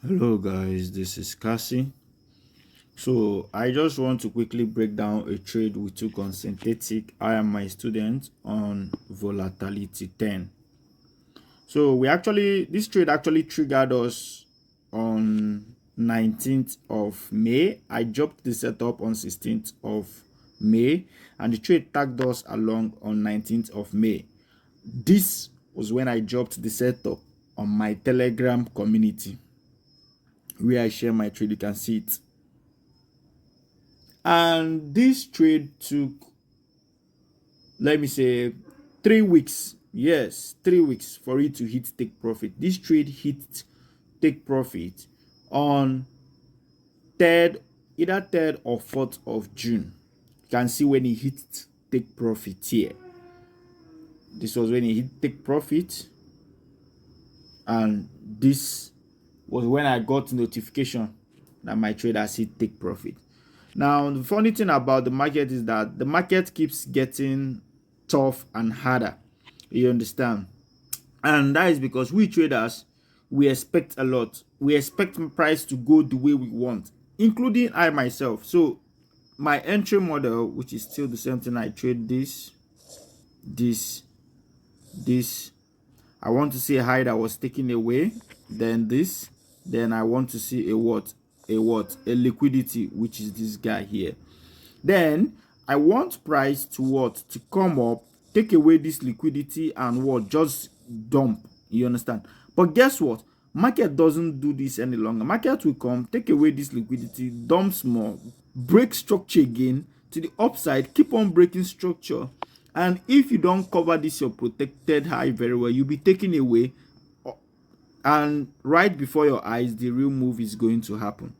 Hello guys, this is Cassie. So I just want to quickly break down a trade we took on synthetic. I am my student on Volatility 10. So this trade actually triggered us on 19th of May. I dropped the setup on 16th of May and the trade tagged us along on 19th of May. This was when I dropped the setup on my Telegram community where I share my trade. You can see it. And this trade took, let me say, 3 weeks. Yes, 3 weeks for it to hit take profit. This trade hit take profit on either 3rd or 4th of June. You can see when it hit take profit here. This was when it hit take profit, and this was when I got notification that my trade has hit take profit. Now, the funny thing about the market is that the market keeps getting tough and harder. You understand? And that is because we traders, we expect a lot. We expect price to go the way we want, including I myself. So my entry model, which is still the same thing, I trade this, this. I want to see a high that was taken away, then this, then I want to see a liquidity, which is this guy here. Then I want price to come up, take away this liquidity and just dump. You understand? But guess what? Market doesn't do this any longer. Market will come, take away this liquidity, dumps more, break structure again to the upside, keep on breaking structure. And if you don't cover this your protected high very well, you'll be taken away, and right before your eyes the real move is going to happen.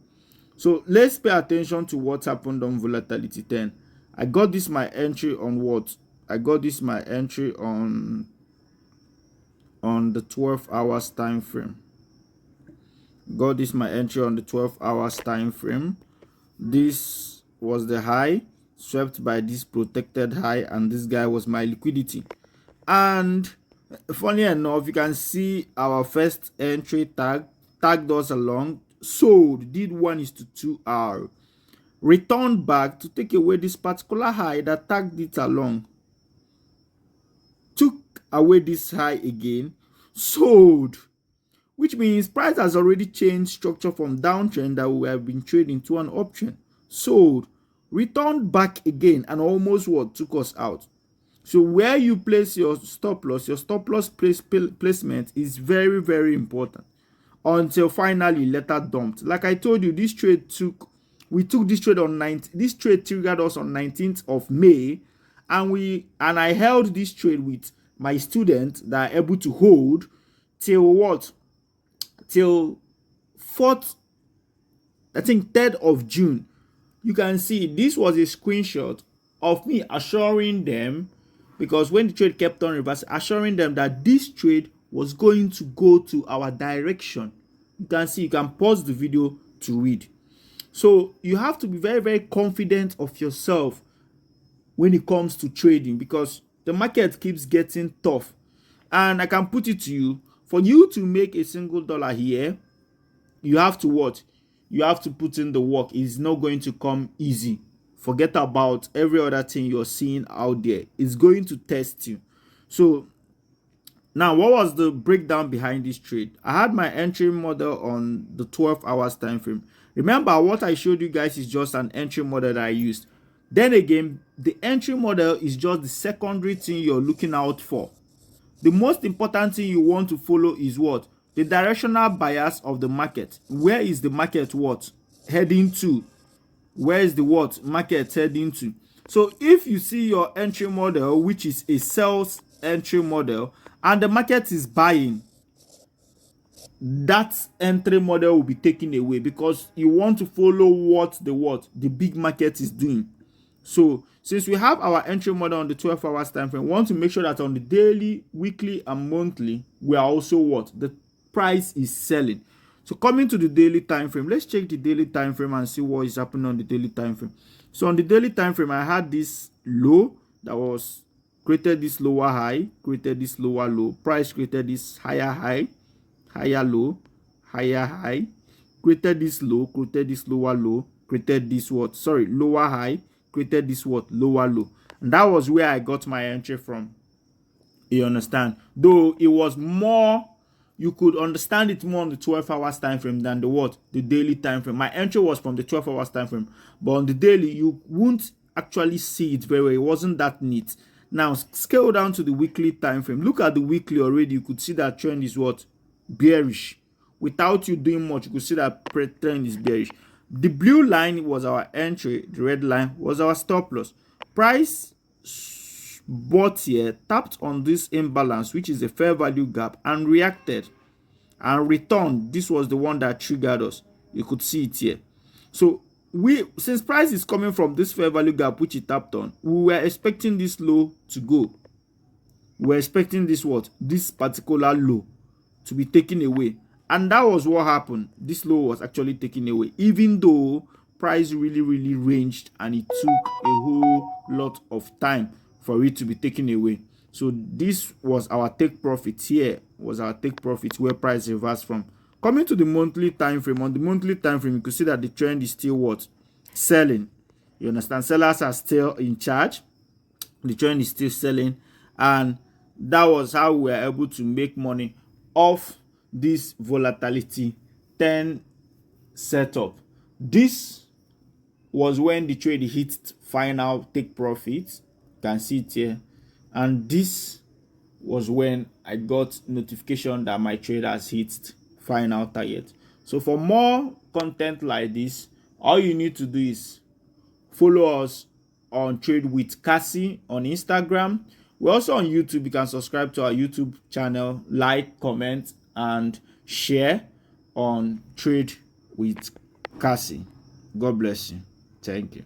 So let's pay attention to what happened on Volatility 10. I got this my entry on what? I got this my entry on the 12 hours time frame. Got this my entry on the 12 hours time frame. This was the high, swept by this protected high, and this guy was my liquidity. And funny enough, you can see our first entry tagged us along, sold, did 1:2R, returned back to take away this particular high that tagged it along, took away this high again, sold, which means price has already changed structure from downtrend that we have been trading to an uptrend. Sold, returned back again, and almost took us out. So where you place your stop loss placement is very, very important until finally later dumped. Like I told you, we took this trade on 9th. This trade triggered us on 19th of May, and I held this trade with my student that are able to hold till what? Till 4th, I think 3rd of June. You can see this was a screenshot of me assuring them, because when the trade kept on reversing, assuring them that this trade was going to go to our direction. You can see, you can pause the video to read. So you have to be very, very confident of yourself when it comes to trading, because the market keeps getting tough. And I can put it to you, for you to make a single dollar here, you have to what? You have to put in the work. It's not going to come easy. Forget about every other thing you're seeing out there. It's going to test you. So now, what was the breakdown behind this trade? I had my entry model on the 12 hours time frame. Remember, what I showed you guys is just an entry model that I used. Then again, the entry model is just the secondary thing you're looking out for. The most important thing you want to follow is what? The directional bias of the market. Where is the market heading to? Where is the market heading to? So if you see your entry model, which is a sales entry model, and the market is buying, that entry model will be taken away, because you want to follow what the big market is doing. So since we have our entry model on the 12 hours time frame, we want to make sure that on the daily, weekly, and monthly, we are also the price is selling. So coming to the daily time frame, let's check the daily time frame and see what is happening on the daily time frame. So on the daily time frame, I had this low that was created this lower high, created this lower low, price created this higher high, higher low, higher high. created this low, created this lower low, created this what? Sorry, lower high, created this what? Lower low. And that was where I got my entry from. You understand? Though it was more, you could understand it more on the 12 hours time frame than the what? The daily time frame. My entry was from the 12 hours time frame, but on the daily, you won't actually see it very well. It wasn't that neat. Now, scale down to the weekly time frame. Look at the weekly already. You could see that trend is what? Bearish. Without you doing much, you could see that trend is bearish. The blue line was our entry. The red line was our stop loss. Price bought here, tapped on this imbalance, which is a fair value gap, and reacted and returned. This was the one that triggered us. You could see it here. So since price is coming from this fair value gap which it tapped on, we were expecting this low to go. We were expecting this what? This particular low to be taken away. And that was what happened. This low was actually taken away, even though price really ranged and it took a whole lot of time for it to be taken away. So this was our take profit. Here was our take profit where price reversed from. Coming to the monthly time frame, on the monthly time frame, you can see that the trend is still what? Selling. You understand? Sellers are still in charge. The trend is still selling, and that was how we were able to make money off this volatility 10 setup. This was when the trade hit final take profit. You can see it here, and this was when I got notification that my trade has hit final target. So for more content like this, all you need to do is follow us on Trade with Cassie on Instagram. We're also on YouTube. You can subscribe to our YouTube channel, like, comment, and share on Trade with Cassie. God bless you. Thank you.